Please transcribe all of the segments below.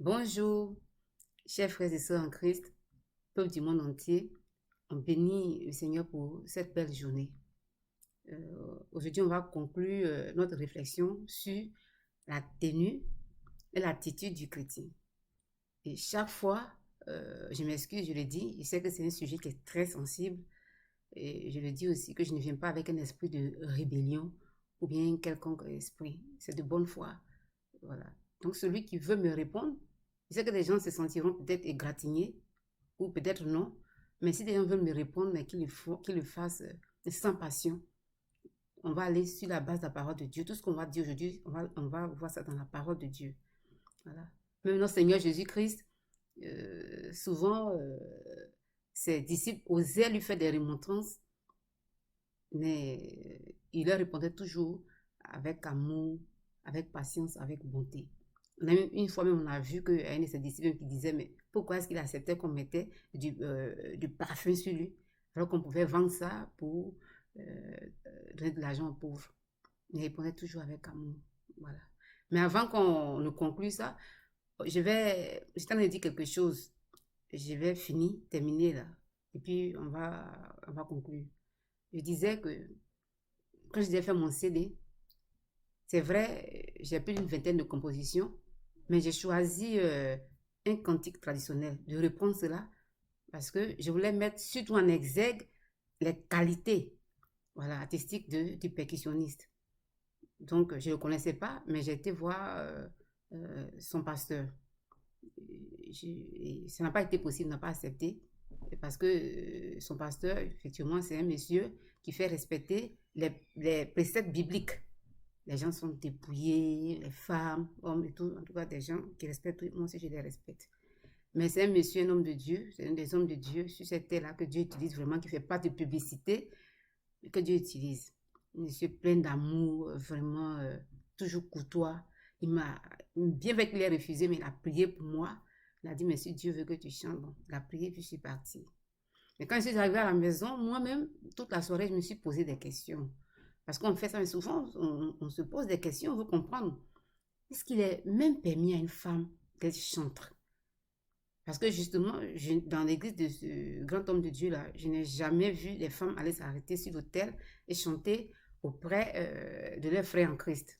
Bonjour, chers frères et sœurs en Christ, peuple du monde entier. On bénit le Seigneur pour cette belle journée. Aujourd'hui, on va conclure notre réflexion sur la tenue et l'attitude du chrétien. Et chaque fois, je m'excuse, je le dis, je sais que c'est un sujet qui est très sensible. Et je le dis aussi que je ne viens pas avec un esprit de rébellion ou bien quelconque esprit. C'est de bonne foi. Voilà. Donc, celui qui veut me répondre, je sais que des gens se sentiront peut-être égratignés ou peut-être non. Mais si des gens veulent me répondre, mais qu'ils le fassent sans passion, on va aller sur la base de la parole de Dieu. Tout ce qu'on va dire aujourd'hui, on va voir ça dans la parole de Dieu. Voilà. Même notre Seigneur Jésus-Christ, souvent, ses disciples osaient lui faire des remontrances, mais il leur répondait toujours avec amour, avec patience, avec bonté. Une fois même, on a vu qu'il y a un de ses disciples qui disait, mais pourquoi est-ce qu'il acceptait qu'on mettait du parfum sur lui, alors qu'on pouvait vendre ça pour donner de l'argent aux pauvres. Il répondait toujours avec amour. Voilà. Mais avant qu'on ne conclue ça, j'étais en train de dire quelque chose. Je vais terminer là. Et puis, on va conclure. Je disais que quand je devais faire mon CD, c'est vrai, j'ai plus d'une vingtaine de compositions, mais j'ai choisi un cantique traditionnel, de reprendre cela, parce que je voulais mettre surtout en exergue les qualités, voilà, artistiques du percussionniste. Donc, je ne le connaissais pas, mais j'ai été voir son pasteur. Ça n'a pas été possible, n'a pas accepté, parce que son pasteur, effectivement, c'est un monsieur qui fait respecter les préceptes bibliques. Les gens sont dépouillés, les femmes, hommes et tout, en tout cas des gens qui respectent, moi aussi je les respecte. Mais c'est un monsieur, un homme de Dieu, c'est un des hommes de Dieu sur cette terre-là que Dieu utilise vraiment, qui ne fait pas de publicité, mais que Dieu utilise. Un monsieur plein d'amour, vraiment toujours courtois. Il m'a bien fait qu'il ait refusé, mais il a prié pour moi. Il a dit, mais si Dieu veut que tu chantes, bon, il a prié, puis je suis partie. Mais quand je suis arrivée à la maison, moi-même, toute la soirée, je me suis posé des questions. Parce qu'on fait ça, mais souvent, on se pose des questions, on veut comprendre. Est-ce qu'il est même permis à une femme d'être chantre? Parce que justement, dans l'église de ce grand homme de Dieu-là, je n'ai jamais vu les femmes aller s'arrêter sur l'autel et chanter auprès de leurs frères en Christ.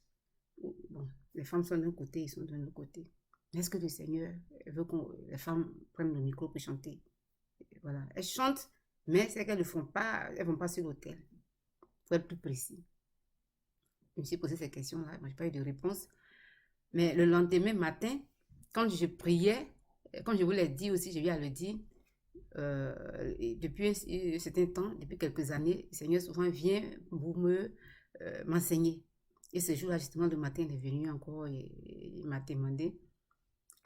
Bon, les femmes sont d'un côté, ils sont de l'autre côté. Est-ce que le Seigneur veut que les femmes prennent le micro pour chanter? Voilà. Elles chantent, mais c'est qu'elles ne font pas, elles vont pas sur l'autel. Pour être plus précis. Je me suis posé ces questions-là, je n'ai pas eu de réponse. Mais le lendemain matin, quand je priais, comme je vous l'ai dit aussi, je viens à le dire, depuis un certain temps, depuis quelques années, le Seigneur souvent vient pour m'enseigner. Et ce jour-là, justement, le matin, il est venu encore et il m'a demandé.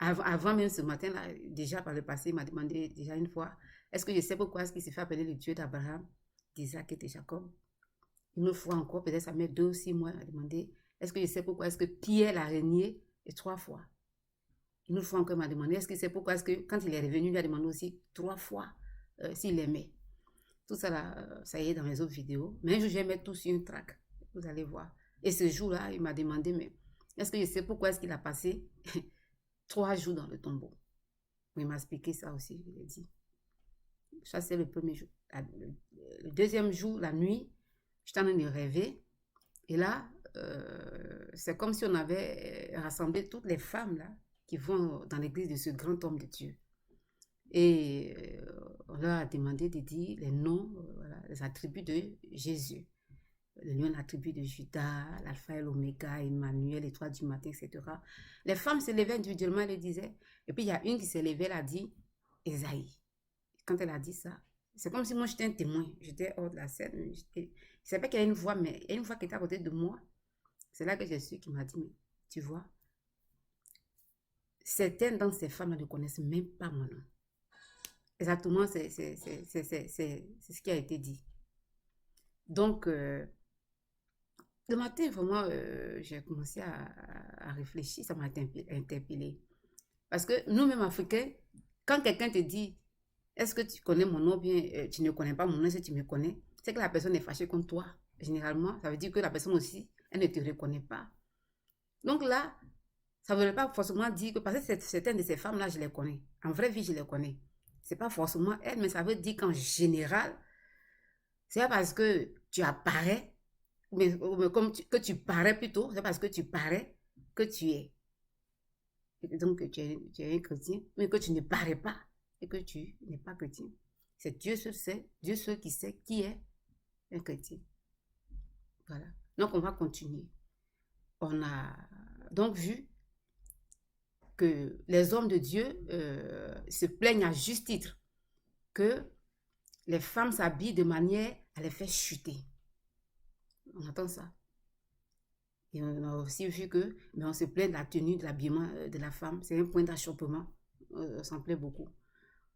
Avant même ce matin-là, déjà par le passé, il m'a demandé déjà une fois, est-ce que je sais pourquoi est-ce qu'il s'est fait appeler le Dieu d'Abraham, d'Isaac et de Jacob? Une fois encore, peut-être ça met 2 ou 6 mois à demander, est-ce que je sais pourquoi est-ce que Pierre l'a régné et 3 fois? Une fois encore, il m'a demandé, est-ce que c'est pourquoi est-ce que quand il est revenu, il lui a demandé aussi 3 fois s'il aimait. Tout ça là, ça y est dans mes autres vidéos. Mais un jour, je vais mettre tout sur une track. Vous allez voir. Et ce jour-là, il m'a demandé, mais est-ce que je sais pourquoi est-ce qu'il a passé 3 jours dans le tombeau? Il m'a expliqué ça aussi, je l'ai dit. Ça, c'est le premier jour. Le deuxième jour, la nuit, j'étais en train de rêver. Et là, c'est comme si on avait rassemblé toutes les femmes là qui vont dans l'église de ce grand homme de Dieu. Et on leur a demandé de dire les noms, voilà, les attributs de Jésus. Le lion, l'attribut de Judas, l'alpha et l'oméga, Emmanuel, l'étoile du matin, etc. Les femmes se levaient individuellement, elles le disaient. Et puis il y a une qui s'est levée, elle a dit Esaïe. Quand elle a dit ça, c'est comme si moi j'étais un témoin. J'étais hors de la scène. Je savais qu'il y a une voix, mais il y a une voix qui était à côté de moi. C'est là que j'ai su qui m'a dit, mais tu vois, certaines dans ces femmes ne connaissent même pas mon nom. Exactement, c'est ce qui a été dit. Donc, le matin, vraiment, j'ai commencé à réfléchir, ça m'a interpellé. Parce que nous-mêmes, Africains, quand quelqu'un te dit, est-ce que tu connais mon nom, bien tu ne connais pas mon nom, est-ce que tu me connais, c'est que la personne est fâchée contre toi. Généralement, ça veut dire que la personne aussi, elle ne te reconnaît pas. Donc là, Ça ne veut pas forcément dire que, parce que certaines de ces femmes-là, je les connais. En vraie vie, je les connais. Ce n'est pas forcément elles, mais ça veut dire qu'en général, c'est pas parce que tu apparais, mais comme que tu parais plutôt, c'est parce que tu parais que tu es. Donc, tu es un chrétien, mais que tu ne parais pas et que tu n'es pas chrétien. C'est Dieu seul qui sait qui est un chrétien. Voilà. Donc, on va continuer. On a donc vu que les hommes de Dieu se plaignent à juste titre que les femmes s'habillent de manière à les faire chuter. On entend ça. Et on a aussi vu que, mais on se plaint de la tenue, de l'habillement de la femme. C'est un point d'achoppement. On s'en plaît beaucoup.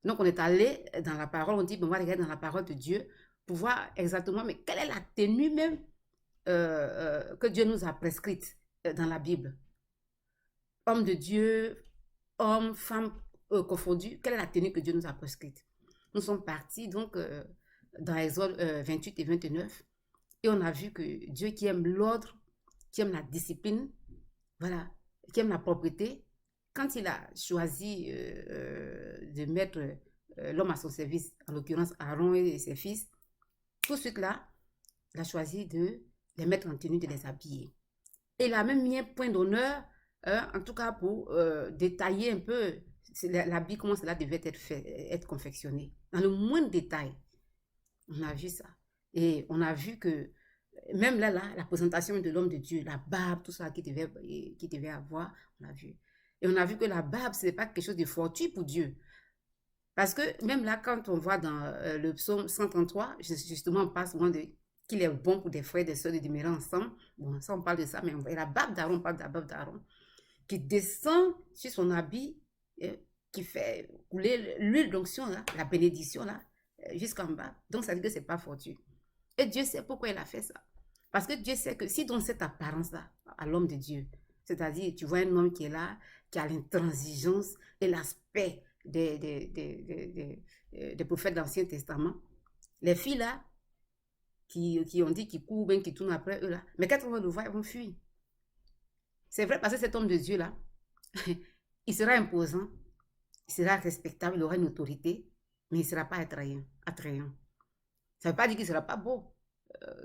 Donc, on est allé dans la parole, on dit, on va regarder dans la parole de Dieu pour voir exactement, mais quelle est la tenue même que Dieu nous a prescrite dans la Bible. Hommes de Dieu, hommes, femmes confondus, quelle est la tenue que Dieu nous a prescrite? Nous sommes partis donc dans Exode 28 et 29 et on a vu que Dieu qui aime l'ordre, qui aime la discipline, voilà, qui aime la propreté, quand il a choisi de mettre l'homme à son service, en l'occurrence Aaron et ses fils, tout de suite là, il a choisi de les mettre en tenue, de les habiller. Et il a même mis un point d'honneur, en tout cas pour détailler un peu l'habit, comment cela devait être confectionné. Dans le moindre détail, on a vu ça. Et on a vu que même là, la présentation de l'homme de Dieu, la barbe, tout ça qu'il devait avoir, on a vu. Et on a vu que la barbe, ce n'est pas quelque chose de fortuit pour Dieu. Parce que même là, quand on voit dans le psaume 133, justement, on parle souvent qu'il est bon pour des frères et des sœurs de demeurer ensemble. Bon, ça, on parle de ça, mais la barbe d'Aaron, on parle de la barbe d'Aaron, qui descend sur son habit, qui fait couler l'huile d'onction, la bénédiction, là, jusqu'en bas. Donc, ça veut dire que ce n'est pas fortuit. Et Dieu sait pourquoi il a fait ça. Parce que Dieu sait que si dans cette apparence-là, à l'homme de Dieu, c'est-à-dire, tu vois un homme qui est là, qui a l'intransigeance et l'aspect des prophètes de l'Ancien Testament, les filles là, qui ont dit qu'ils courent, bien qui tournent après eux là, mais quand on va le voir, ils vont fuir. C'est vrai parce que cet homme de Dieu là, il sera imposant, il sera respectable, il aura une autorité, mais il ne sera pas attrayant. Ça ne veut pas dire qu'il ne sera pas beau.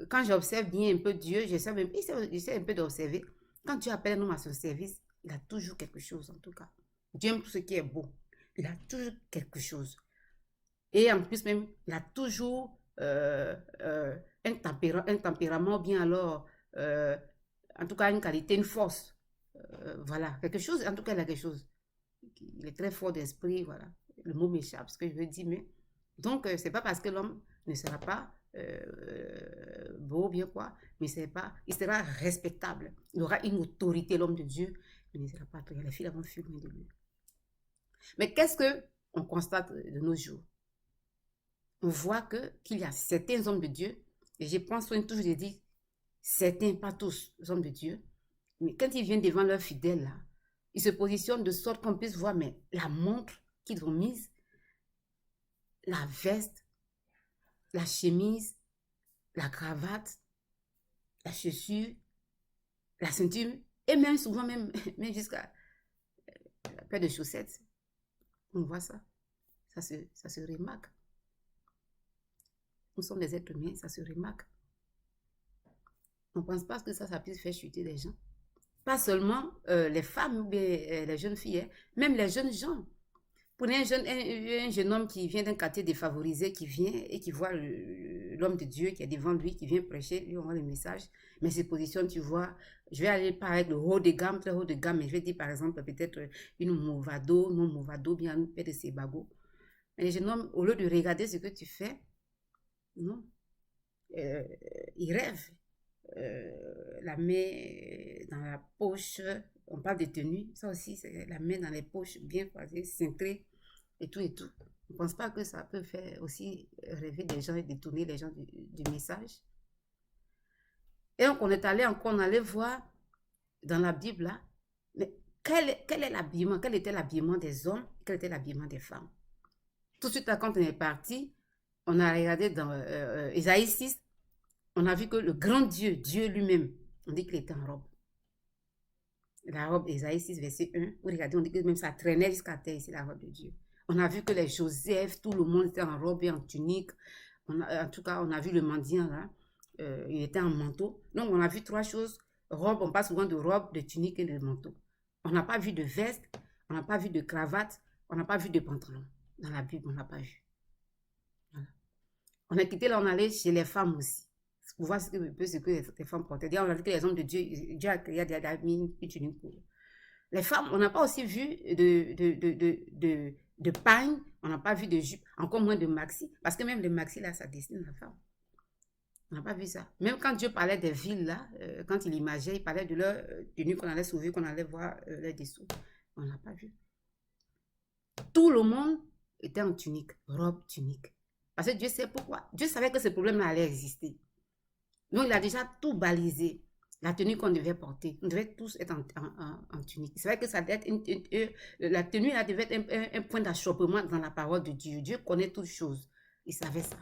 Quand j'observe bien un peu Dieu, j'essaie un peu d'observer. Quand Dieu appelle un homme à son service, il a toujours quelque chose en tout cas. Dieu aime tout ce qui est beau. Il a toujours quelque chose. Et en plus même, il a toujours un tempérament, bien alors, en tout cas une qualité, une force. Voilà, quelque chose, en tout cas il a quelque chose. Il est très fort d'esprit, voilà. Le mot m'échappe, ce que je veux dire, mais... Donc, c'est pas parce que l'homme ne sera pas beau, bien quoi, mais il sera respectable. Il aura une autorité, l'homme de Dieu, mais il ne sera pas attrayant. Les filles vont fuir de lui. Mais qu'est-ce qu'on constate de nos jours? On voit qu'il y a certains hommes de Dieu, et je pense toujours de dire certains, pas tous, les hommes de Dieu, mais quand ils viennent devant leurs fidèles, là, ils se positionnent de sorte qu'on puisse voir mais la montre qu'ils ont mise, la veste, la chemise, la cravate, la chaussure, la ceinture, et même souvent même jusqu'à la paire de chaussettes. On voit ça. Ça se remarque. Nous sommes des êtres humains, ça se remarque. On ne pense pas que ça puisse faire chuter les gens. Pas seulement les femmes, les jeunes filles, hein, même les jeunes gens. Prenez un jeune homme qui vient d'un quartier défavorisé, qui vient et qui voit l'homme de Dieu qui est devant lui, qui vient prêcher, lui envoie le message, mais se positionne, tu vois, je vais aller pas avec le haut de gamme, très haut de gamme, mais je vais dire par exemple peut-être une Movado, non Movado, bien une paire de Sebago. Mais le jeune homme, au lieu de regarder ce que tu fais, non, il rêve. La main dans la poche, on parle de tenue, ça aussi c'est la main dans les poches bien croisées, cintrées et tout et tout. On ne pense pas que ça peut faire aussi rêver des gens et détourner les gens du message. Et donc on est allé encore, on allait voir dans la Bible là, mais quel est l'habillement, quel était l'habillement des hommes, quel était l'habillement des femmes. Tout de suite là, quand on est parti, on a regardé dans Isaïe 6, on a vu que le grand Dieu, Dieu lui-même, on dit qu'il était en robe. la robe Ésaïe 6, verset 1. Vous regardez, on dit que même ça traînait jusqu'à terre ici, la robe de Dieu. On a vu que les Joseph, tout le monde était en robe et en tunique. En tout cas, on a vu le mendiant là, il était en manteau. Donc, on a vu 3 choses. Robe, on parle souvent de robe, de tunique et de manteau. On n'a pas vu de veste, on n'a pas vu de cravate, on n'a pas vu de pantalon. Dans la Bible, on n'a pas vu. Voilà. On a quitté là, on allait chez les femmes aussi. Pour voir ce que les femmes portaient. D'ailleurs, on a vu que les hommes de Dieu, Dieu a créé des une tunique pour eux. Les femmes, on n'a pas aussi vu de pagne, on n'a pas vu de jupe, encore moins de maxi, parce que même le maxi, là, ça dessine la femme. On n'a pas vu ça. Même quand Dieu parlait des villes, là, quand il imageait, il parlait de leur tenue qu'on allait sauver, qu'on allait voir les dessous. On n'a pas vu. Tout le monde était en tunique, robe, tunique. Parce que Dieu sait pourquoi. Dieu savait que ce problème-là allait exister. Donc, il a déjà tout balisé. La tenue qu'on devait porter. On devait tous être en tunique. C'est vrai que ça devait être la tenue là devait être un point d'achoppement dans la parole de Dieu. Dieu connaît toutes choses. Il savait ça.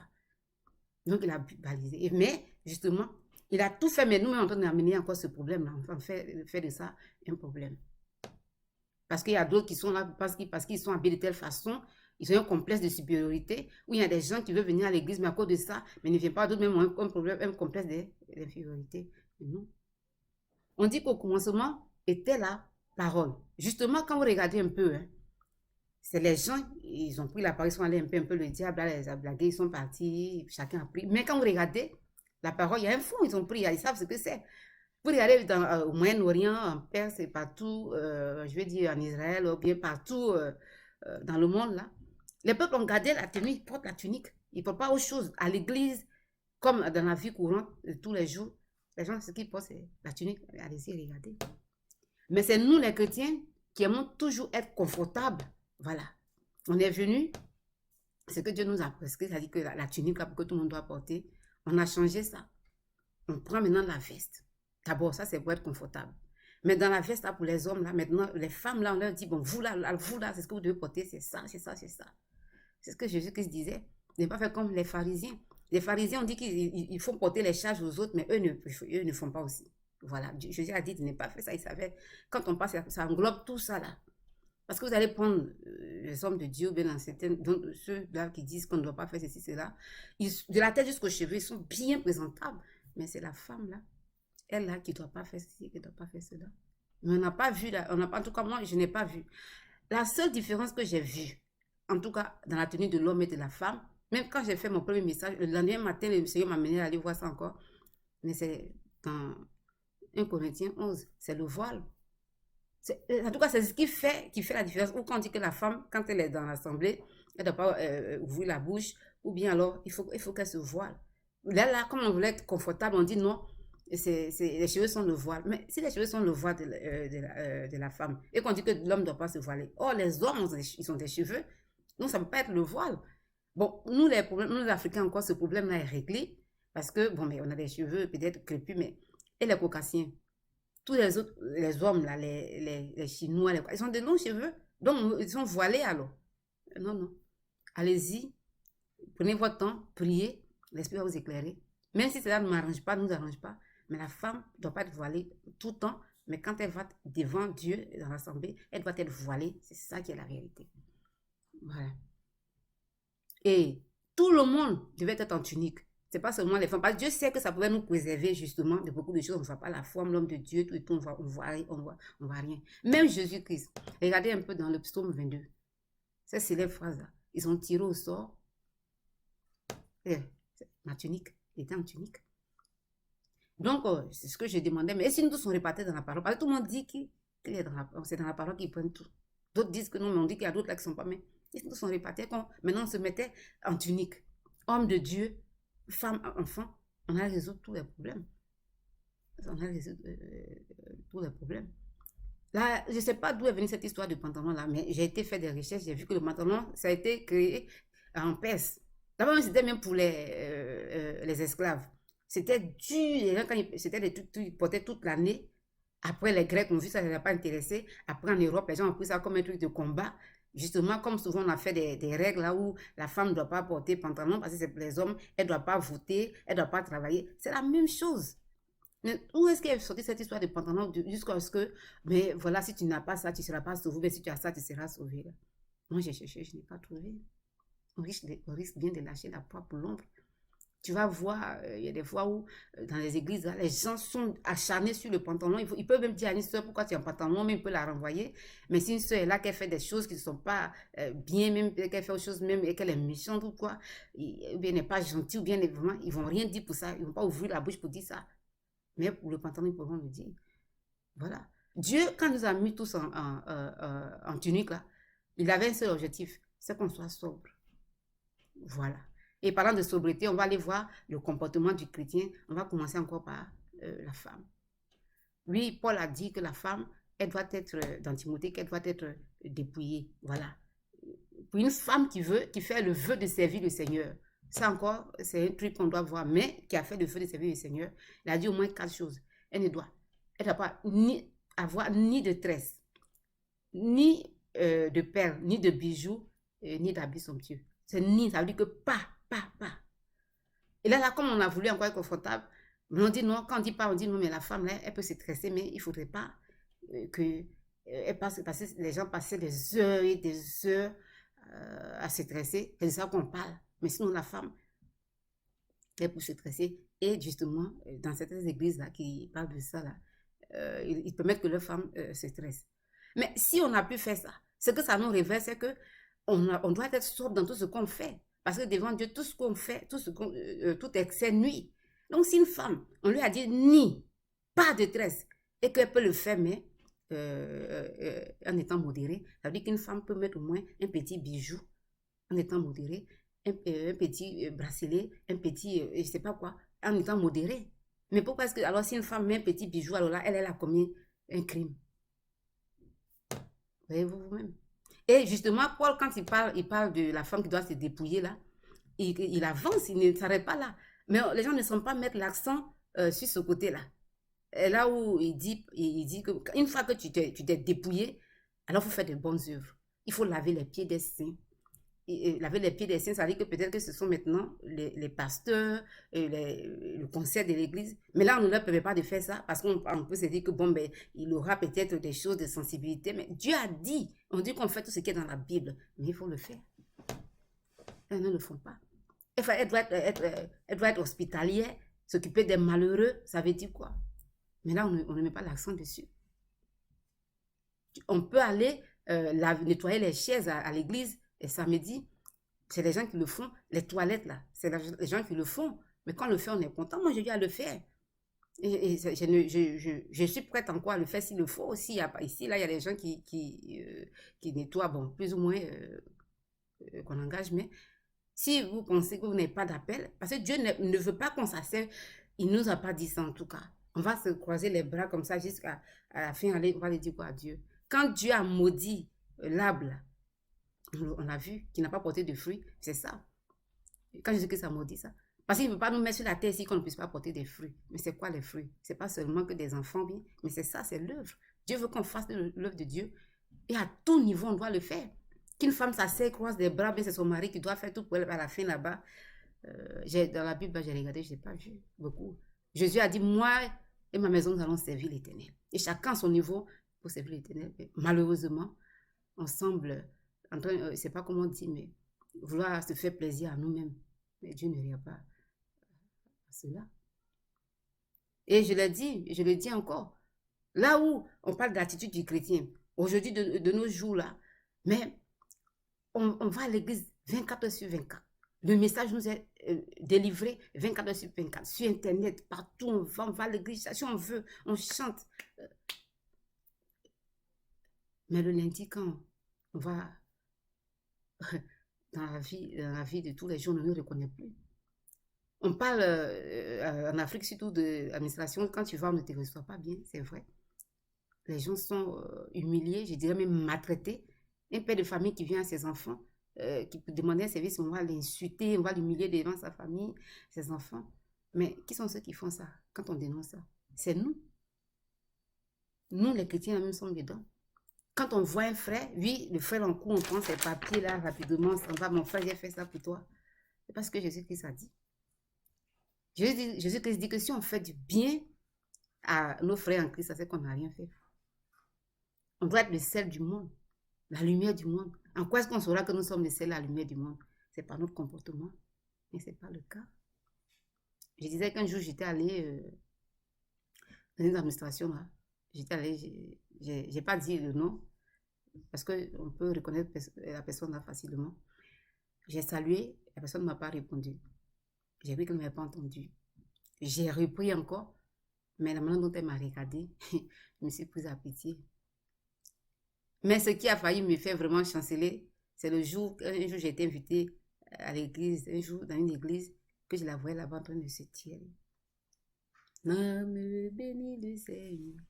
Donc, il a balisé. Mais, justement, il a tout fait. Mais nous, on est en train d'amener encore ce problème-là. On fait de ça un problème. Parce qu'il y a d'autres qui sont là parce qu'ils sont habillés de telle façon. Ils ont un complexe de supériorité. Ou il y a des gens qui veulent venir à l'église, mais à cause de ça, mais ne viennent pas d'autres, même un problème, un complexe d'infériorité. Non. On dit qu'au commencement était la parole. Justement, quand vous regardez un peu, hein, c'est les gens, ils ont pris la parole, ils sont allés un peu le diable, là, les a blagués, ils sont partis, chacun a pris. Mais quand vous regardez la parole, il y a un fond, ils ont pris, ils savent ce que c'est. Vous regardez au Moyen-Orient, en Perse et partout, je vais dire en Israël, ou bien partout dans le monde, là, les peuples ont gardé la tenue, ils portent la tunique. Ils ne portent pas autre chose. À l'église, comme dans la vie courante de tous les jours, les gens, ce qu'ils portent, c'est la tunique. Allez-y, regardez. Mais c'est nous, les chrétiens, qui aimons toujours être confortables. Voilà. On est venus, ce que Dieu nous a prescrit, c'est-à-dire que la tunique que tout le monde doit porter, on a changé ça. On prend maintenant la veste. D'abord, ça, c'est pour être confortable. Mais dans la veste, là, pour les hommes, là, maintenant, les femmes, là, on leur dit, bon, vous, là, c'est ce que vous devez porter, c'est ça, c'est ça, c'est ça. C'est ce que Jésus-Christ disait. Ne pas faire comme les pharisiens. Les pharisiens ont dit qu'ils font porter les charges aux autres, mais eux ne font pas aussi. Voilà. Jésus a dit de ne pas faire ça. Il savait. Quand on passe, ça englobe tout ça là. Parce que vous allez prendre les hommes de Dieu, bien dans certains, ceux-là qui disent qu'on ne doit pas faire ceci, cela. De la tête jusqu'aux cheveux, ils sont bien présentables. Mais c'est la femme là, elle là, qui ne doit pas faire ceci, qui ne doit pas faire cela. Mais on n'a pas vu là. En tout cas, moi, je n'ai pas vu. La seule différence que j'ai vue, en tout cas, dans la tenue de l'homme et de la femme, même quand j'ai fait mon premier message, le lendemain matin, le Seigneur m'a amené à aller voir ça encore. Mais c'est dans 1 Corinthiens 11, c'est le voile. En tout cas, c'est ce qui fait la différence. Ou quand on dit que la femme, quand elle est dans l'assemblée, elle ne doit pas ouvrir la bouche, ou bien alors, il faut qu'elle se voile. Là, comme on voulait être confortable, on dit non, les cheveux sont le voile. Mais si les cheveux sont le voile de la femme, et qu'on dit que l'homme ne doit pas se voiler, or les hommes, ils ont des cheveux, donc ça ne peut pas être le voile. Bon, nous les Africains, encore, ce problème-là est réglé, parce que, bon, mais on a des cheveux peut-être crépus, mais, et les Caucasiens, tous les autres, les hommes, là, les Chinois, ils ont de longs cheveux, donc ils sont voilés alors. Non, non. Allez-y, prenez votre temps, priez, l'Esprit va vous éclairer. Même si cela ne m'arrange pas, ne nous arrange pas, mais la femme ne doit pas être voilée tout le temps, mais quand elle va devant Dieu dans l'assemblée, elle doit être voilée. C'est ça qui est la vérité. Voilà. Et tout le monde devait être en tunique. C'est pas seulement les femmes. Parce que Dieu sait que ça pourrait nous préserver justement de beaucoup de choses. On ne voit pas la forme, l'homme de Dieu, tout et tout. On voit rien. Même Jésus-Christ. Regardez un peu dans le psaume 22. Cette célèbre phrase-là. Ils ont tiré au sort. Ma tunique. Il était en tunique. Donc, c'est ce que je demandais. Mais si nous tous sont répartis dans la parole? Parce que tout le monde dit qu'il est dans la parole. C'est dans la parole qu'ils prennent tout. D'autres disent que non, mais on dit qu'il y a d'autres là qui ne sont pas. Mais ils tous sont répartis. Maintenant, on se mettait en tunique. Homme de Dieu, femme, enfant. On a résolu tous les problèmes. On a résolu tous les problèmes. Là, je ne sais pas d'où est venue cette histoire de pantalon-là, mais j'ai été faire des recherches. J'ai vu que le pantalon, ça a été créé en Perse. D'abord, c'était même pour les esclaves. C'était dur. C'était des trucs qu'ils portaient toute l'année. Après, les Grecs ont vu ça, ça ne les a pas intéressé. Après, en Europe, les gens ont pris ça comme un truc de combat. Justement, comme souvent on a fait des règles là où la femme ne doit pas porter pantalon parce que c'est pour les hommes, elle ne doit pas voter, elle ne doit pas travailler. C'est la même chose. Mais où est-ce qu'elle est sortie cette histoire de pantalon jusqu'à ce que, mais voilà, si tu n'as pas ça, tu ne seras pas sauvé, mais si tu as ça, tu seras sauvé. Là. Moi, j'ai cherché, je n'ai pas trouvé. On risque bien de lâcher la proie pour l'ombre. Tu vas voir, il y a des fois où, dans les églises, là, les gens sont acharnés sur le pantalon. Ils peuvent même dire à une soeur, pourquoi tu as un pantalon, mais ils peuvent la renvoyer. Mais si une soeur est là, qu'elle fait des choses qui ne sont pas bien, même qu'elle fait autre chose, même et qu'elle est méchante ou quoi, ou bien n'est pas gentille, ou bien vraiment, ils ne vont rien dire pour ça. Ils ne vont pas ouvrir la bouche pour dire ça. Mais pour le pantalon, ils pourront le dire. Voilà. Dieu, quand nous a mis tous en tunique, là, il avait un seul objectif, c'est qu'on soit sobre. Voilà. Et parlant de sobriété, on va aller voir le comportement du chrétien. On va commencer encore par la femme. Oui, Paul a dit que la femme, elle doit être, dans Timothée, qu'elle doit être dépouillée. Voilà. Pour une femme qui fait le vœu de servir le Seigneur, ça encore, c'est un truc qu'on doit voir, mais qui a fait le vœu de servir le Seigneur, il a dit au moins 4 choses. Elle ne doit pas avoir ni de tresse, ni de perles, ni de bijoux, ni d'habits somptueux. C'est ni, ça veut dire que pas. Et là, comme on a voulu encore être confortable, on dit non, quand on dit pas, on dit non, mais la femme, là, elle peut se stresser, mais il ne faudrait pas elle passe, parce que les gens passaient des heures et des heures à se stresser. C'est ça qu'on parle. Mais sinon, la femme, elle peut se stresser. Et justement, dans certaines églises-là qui parlent de ça, là, ils permettent que leur femme se stresse. Mais si on a pu faire ça, ce que ça nous révèle, c'est que on doit être sobre dans tout ce qu'on fait. Parce que devant Dieu, tout ce qu'on fait, tout excès nuit. Donc, si une femme, on lui a dit ni, pas de tresse, et qu'elle peut le faire, mais en étant modérée, ça veut dire qu'une femme peut mettre au moins un petit bijou, en étant modérée, un petit bracelet, un petit, je ne sais pas quoi, en étant modérée. Mais pourquoi est-ce que, alors si une femme met un petit bijou, alors là, elle a commis un crime. Voyez-vous vous-même. Et justement, Paul, quand il parle de la femme qui doit se dépouiller là, il avance, il ne s'arrête pas là. Mais les gens ne sont pas mettre l'accent sur ce côté-là. Et là où il dit qu'une fois que tu t'es dépouillé, alors il faut faire de bonnes œuvres. Il faut laver les pieds des saints. Et laver les pieds des saints, ça veut dire que peut-être que ce sont maintenant les pasteurs, le conseil de l'église. Mais là, on ne leur permet pas de faire ça parce qu'on peut se dire que bon, ben, il aura peut-être des choses de sensibilité. Mais Dieu a dit, on dit qu'on fait tout ce qui est dans la Bible, mais il faut le faire. Elles ne le font pas. Elle doit être hospitalière, s'occuper des malheureux, ça veut dire quoi? Mais là, on ne met pas l'accent dessus. On peut aller nettoyer les chaises à l'église et samedi. C'est les gens qui le font. Les toilettes, là, c'est les gens qui le font. Mais quand on le fait, on est content. Moi, je dis à le faire. Et je suis prête encore à le faire s'il le faut. Aussi, ici, là, il y a des gens qui nettoient, bon, plus ou moins qu'on engage. Mais si vous pensez que vous n'avez pas d'appel, parce que Dieu ne veut pas qu'on s'asseye, il ne nous a pas dit ça en tout cas. On va se croiser les bras comme ça jusqu'à la fin, on va le dire quoi à Dieu. Quand Dieu a maudit l'arbre, on a vu qu'il n'a pas porté de fruits, c'est ça. Quand je dis que ça maudit ça. Parce qu'il ne veut pas nous mettre sur la terre ici qu'on ne puisse pas porter des fruits. Mais c'est quoi les fruits? C'est pas seulement que des enfants bien, mais c'est ça, c'est l'œuvre. Dieu veut qu'on fasse l'œuvre de Dieu. Et à tout niveau, on doit le faire. Qu'une femme s'asseye, croise des bras, bien c'est son mari qui doit faire tout pour elle à la fin là-bas. Dans la Bible, j'ai regardé, je n'ai pas vu beaucoup. Jésus a dit, moi et ma maison, nous allons servir l'Éternel. Et chacun à son niveau pour servir l'Éternel. Malheureusement, on semble, je ne sais pas comment on dit, mais vouloir se faire plaisir à nous-mêmes. Mais Dieu ne regarde pas à cela. Et je l'ai dit, et je le dis encore. Là où on parle d'attitude du chrétien, aujourd'hui de nos jours là, mais on va à l'église 24 heures sur 24. Le message nous est délivré 24 heures sur 24. Sur Internet, partout on va à l'église. Si on veut, on chante. Mais le lundi, quand on va dans la vie de tous les jours, on ne nous reconnaît plus. On parle en Afrique surtout de l'administration. Quand tu vas, on ne te reçoit pas bien, c'est vrai. Les gens sont humiliés, je dirais même maltraités. Un père de famille qui vient à ses enfants, qui peut demander un service, on va l'insulter, on va l'humilier devant sa famille, ses enfants. Mais qui sont ceux qui font ça quand on dénonce ça? C'est nous. Nous, les chrétiens, nous sommes dedans. Quand on voit un frère, oui, le frère en cours, on prend ses papiers là rapidement, on va, mon frère, j'ai fait ça pour toi. C'est parce que Jésus-Christ a dit. Jésus-Christ dit que si on fait du bien à nos frères en Christ, c'est qu'on n'a rien fait. On doit être le sel du monde, la lumière du monde. En quoi est-ce qu'on saura que nous sommes le sel, la lumière du monde? C'est par notre comportement, mais ce n'est pas le cas. Je disais qu'un jour, j'étais allée dans une administration, là. J'étais allée, j'ai pas dit le nom, parce qu'on peut reconnaître la personne là facilement. J'ai salué, la personne ne m'a pas répondu. J'ai vu qu'elle ne m'avait pas entendu. J'ai repris encore, mais la manière dont elle m'a regardé, je me suis prise à pitié. Mais ce qui a failli me faire vraiment chanceler, c'est un jour j'ai été invitée à l'église, un jour dans une église, que je la voyais là-bas en train de se tirer. Âme bénis le Seigneur,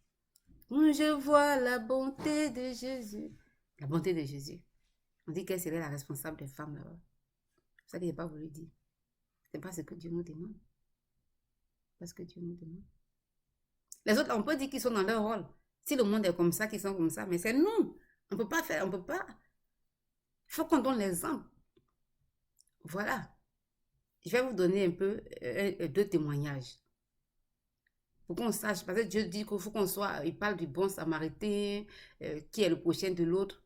où je vois la bonté de Jésus. La bonté de Jésus. On dit qu'elle serait la responsable des femmes là-bas. Ça n'est pas voulu dire. C'est pas ce que Dieu nous demande. Parce que Dieu nous demande. Les autres, on peut dire qu'ils sont dans leur rôle. Si le monde est comme ça, qu'ils sont comme ça, mais c'est nous. On ne peut pas faire, on ne peut pas. Il faut qu'on donne l'exemple. Voilà. Je vais vous donner un peu deux témoignages. Pour qu'on sache, parce que Dieu dit qu'il faut qu'on soit, il parle du bon samaritain, qui est le prochain de l'autre.